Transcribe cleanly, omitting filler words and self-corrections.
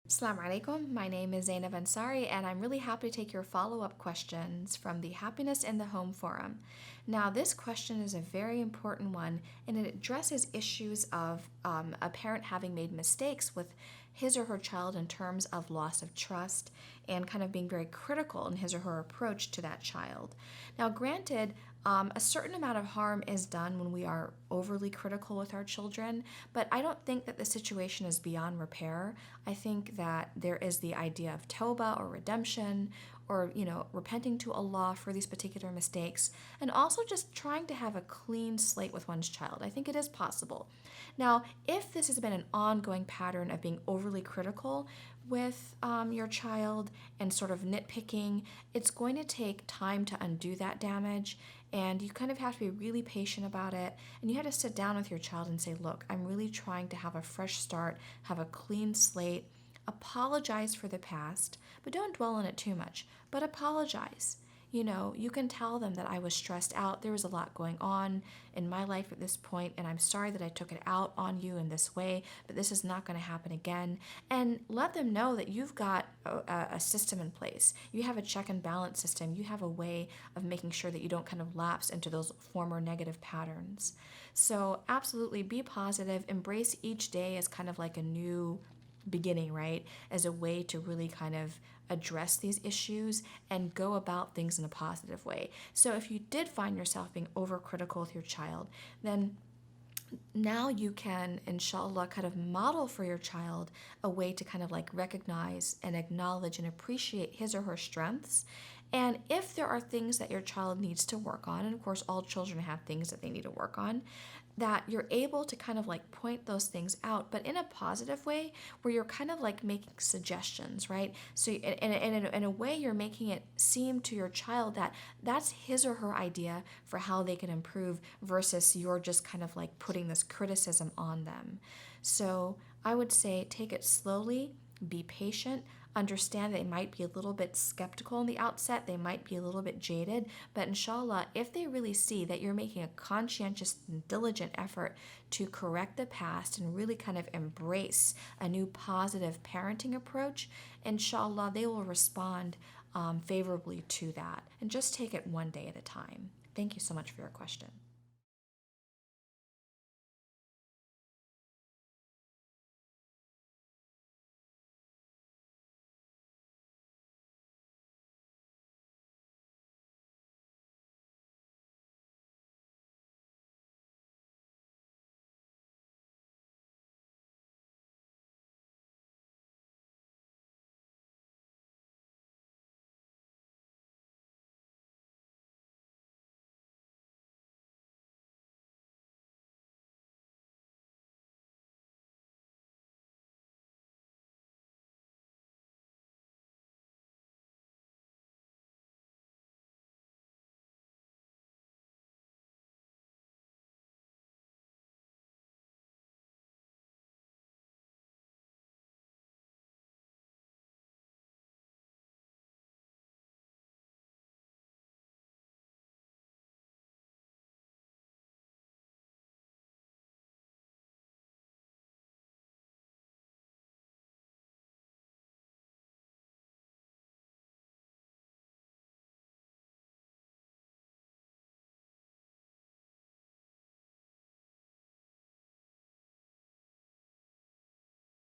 Assalamu alaikum. My name is Zaynab Ansari, and I'm really happy to take your follow-up questions from the Happiness in the Home Forum. Now, this question is a very important one, and it addresses issues of a parent having made mistakes with his or her child in terms of loss of trust and kind of being very critical in his or her approach to that child. Now, granted, a certain amount of harm is done when we are overly critical with our children, but I don't think that the situation is beyond repair. I think that there is the idea of tawbah or redemption, or repenting to Allah for these particular mistakes, and also just trying to have a clean slate with one's child. I think it is possible. Now, if this has been an ongoing pattern of being overly critical with your child and sort of nitpicking, it's going to take time to undo that damage, and you kind of have to be really patient about it, and you have to sit down with your child and say, look, I'm really trying to have a fresh start, have a clean slate. Apologize for the past, but don't dwell on it too much. But apologize. You can tell them that I was stressed out. There was a lot going on in my life at this point, and I'm sorry that I took it out on you in this way, but this is not going to happen again. And let them know that you've got a system in place. You have a check and balance system. You have a way of making sure that you don't kind of lapse into those former negative patterns. So absolutely be positive. Embrace each day as kind of like a new beginning, right? As a way to really kind of address these issues and go about things in a positive way. So if you did find yourself being overcritical with your child, then now you can, inshallah, kind of model for your child a way to kind of like recognize and acknowledge and appreciate his or her strengths. And if there are things that your child needs to work on, and of course all children have things that they need to work on, that you're able to kind of like point those things out, but in a positive way where you're kind of like making suggestions, right? So in a way you're making it seem to your child that that's his or her idea for how they can improve versus you're just kind of like putting this criticism on them. So I would say take it slowly, be patient, understand they might be a little bit skeptical in the outset, they might be a little bit jaded, but inshallah, if they really see that you're making a conscientious and diligent effort to correct the past and really kind of embrace a new positive parenting approach, inshallah, they will respond favorably to that. And just take it one day at a time. Thank you so much for your question.